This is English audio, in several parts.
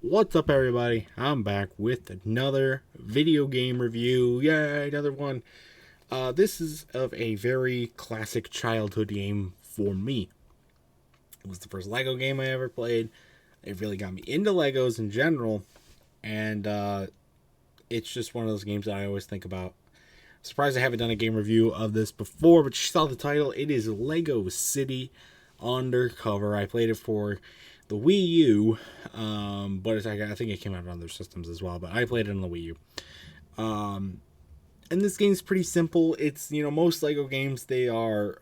What's up, everybody? I'm back with another video game review. Yay, another one. This is of a very classic childhood game for me. It was the first Lego game I ever played. It really got me into Legos in general, and it's just one of those games that I always think about. Surprised I haven't done a game review of this before, but you saw the title. It is Lego City Undercover. I played it for the Wii U, but I think it came out on other systems as well. But I played it on the Wii U. And this game's pretty simple. It's, most Lego games, they are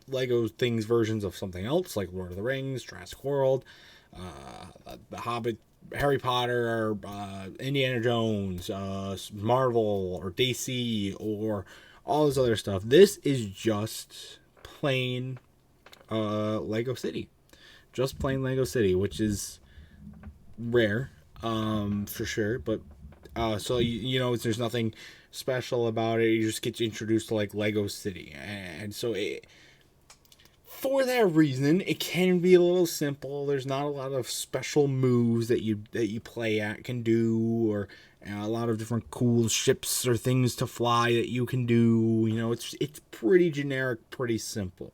Lego things versions of something else, like Lord of the Rings, Jurassic World, The Hobbit, Harry Potter, or Indiana Jones, Marvel, or DC, or all this other stuff. This is just plain Lego City. Just plain Lego City, which is rare, for sure. But so there's nothing special about it. You just get introduced to like Lego City, and so for that reason, it can be a little simple. There's not a lot of special moves that you play at can do, or a lot of different cool ships or things to fly that you can do. It's pretty generic, pretty simple.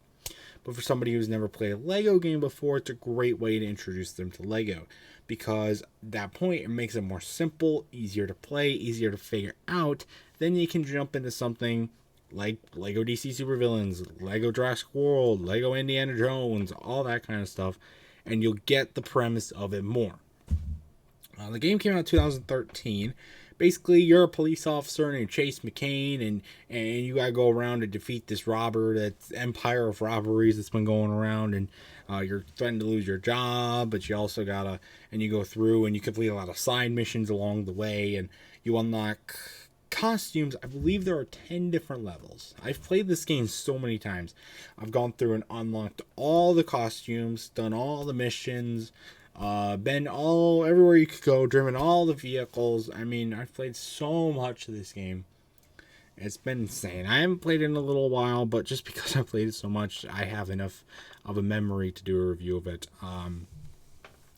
But for somebody who's never played a Lego game before, it's a great way to introduce them to Lego. Because at that point, it makes it more simple, easier to play, easier to figure out. Then you can jump into something like Lego DC Supervillains, Lego Jurassic World, Lego Indiana Jones, all that kind of stuff. And you'll get the premise of it more. The game came out in 2013. Basically, you're a police officer named Chase McCain, and you gotta go around and defeat this robber, that's empire of robberies that's been going around, and you're threatening to lose your job, but you also gotta, and you go through and you complete a lot of side missions along the way, and you unlock costumes. I believe there are 10 different levels. I've played this game so many times. I've gone through and unlocked all the costumes, done all the missions, been all everywhere you could go, driven all the vehicles. I mean, I've played so much of this game. It's been insane. I haven't played it in a little while, but just because I've played it so much, I have enough of a memory to do a review of it.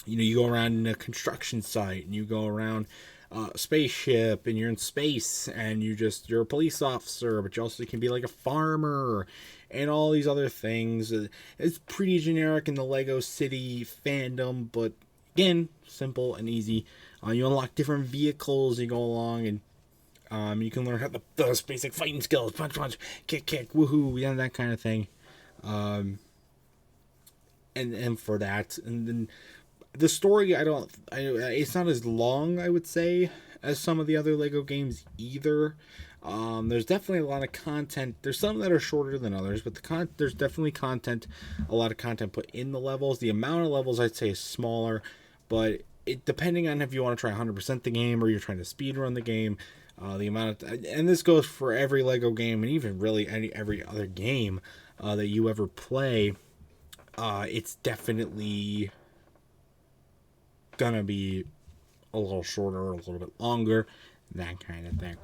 You go around in a construction site, and you go around a spaceship, and you're in space, and you're a police officer, but you also can be like a farmer, and all these other things. It's pretty generic in the Lego City fandom, but again, simple and easy. You unlock different vehicles, you go along, and you can learn how the basic fighting skills, punch, kick, woohoo, that kind of thing. And for that, and then the story, it's not as long, I would say, as some of the other Lego games either. There's definitely a lot of content. There's some that are shorter than others, but there's definitely a lot of content put in the levels. The amount of levels, I'd say, is smaller, but depending on if you want to try 100% the game or you're trying to speedrun the game, and this goes for every Lego game and even really every other game that you ever play, it's definitely gonna be a little shorter, a little bit longer, that kind of thing.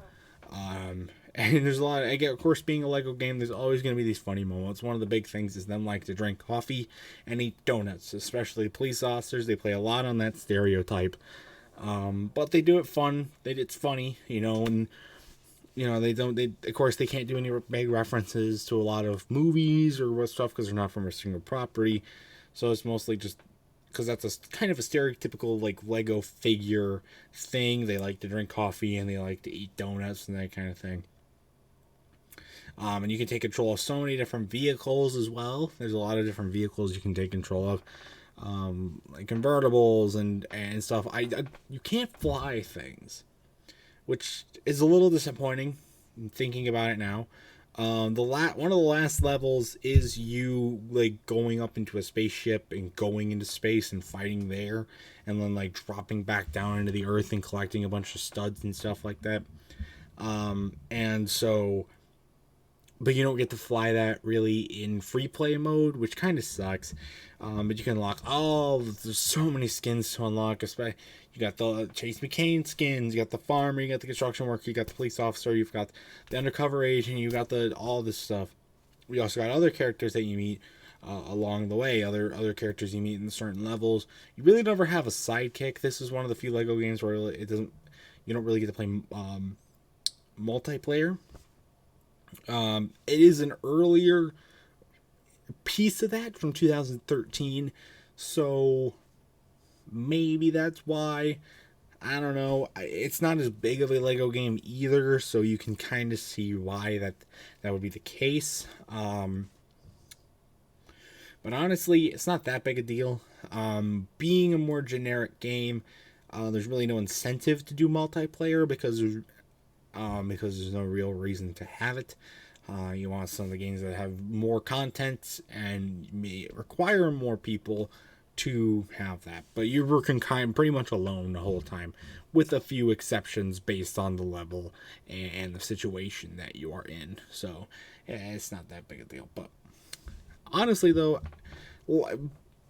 And there's a lot of course, being a Lego game, there's always going to be these funny moments. One of the big things is them like to drink coffee and eat donuts, especially police officers. They play a lot on that stereotype. But they do it fun. It's funny, and of course they can't do any big references to a lot of movies or what stuff because they're not from a single property. So it's mostly just because that's a kind of a stereotypical like Lego figure thing. They like to drink coffee and they like to eat donuts and that kind of thing. And you can take control of so many different vehicles as well. There's a lot of different vehicles you can take control of, like convertibles and stuff. You can't fly things, which is a little disappointing. Thinking about it now. One of the last levels is you like going up into a spaceship and going into space and fighting there, and then like dropping back down into the earth and collecting a bunch of studs and stuff like that. And so, but you don't get to fly that really in free play mode, which kind of sucks. But you can unlock there's so many skins to unlock. Especially, you got the Chase McCain skins, you got the farmer, you got the construction worker, you got the police officer, you've got the undercover agent, you got all this stuff. We also got other characters that you meet. along the way. Other characters you meet in certain levels. You really never have a sidekick. This is one of the few Lego games where it doesn't. You don't really get to play multiplayer. It is an earlier piece of that from 2013, so maybe that's why. I don't know. It's not as big of a Lego game either, so you can kind of see why that would be the case. But honestly, it's not that big a deal. Being a more generic game, there's really no incentive to do multiplayer because there's no real reason to have it. You want some of the games that have more content and may require more people to have that. But you're working pretty much alone the whole time, with a few exceptions based on the level and the situation that you are in. So it's not that big a deal. But honestly, though,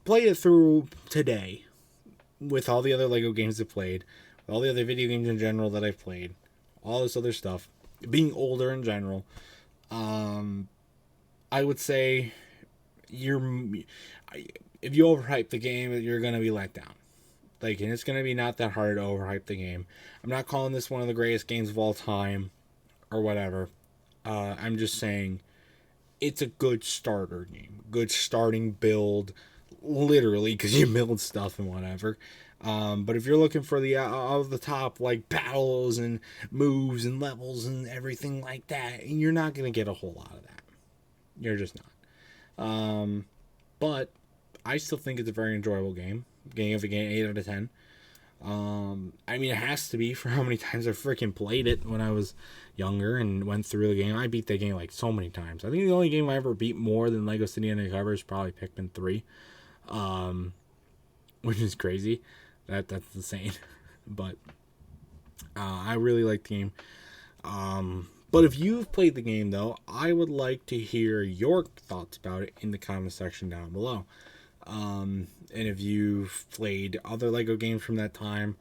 play it through today with all the other Lego games I've played, with all the other video games in general that I've played, all this other stuff, being older in general. I would say if you overhype the game, you're gonna be let down. Like, and it's gonna be not that hard to overhype the game. I'm not calling this one of the greatest games of all time, or whatever. I'm just saying it's a good starter game, good starting build, literally, because you build stuff and whatever. But if you're looking for the out of the top, like, battles and moves and levels and everything like that, you're not gonna get a whole lot of that. You're just not. But I still think it's a very enjoyable game. Game of a game, 8 out of 10. I mean, it has to be for how many times I freaking played it when I was younger and went through the game. I beat that game like so many times. I think the only game I ever beat more than Lego City Undercover is probably Pikmin 3, which is crazy. That's insane. But I really like the game. But if you've played the game, though, I would like to hear your thoughts about it in the comment section down below. And if you've played other Lego games from that time,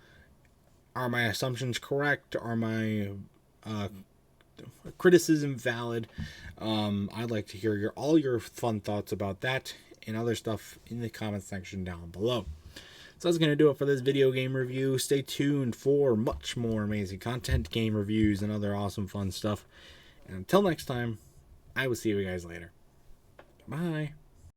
are my assumptions correct? Are my criticism valid? I'd like to hear all your fun thoughts about that and other stuff in the comment section down below. So that's going to do it for this video game review. Stay tuned for much more amazing content, game reviews, and other awesome fun stuff. And until next time, I will see you guys later. Bye.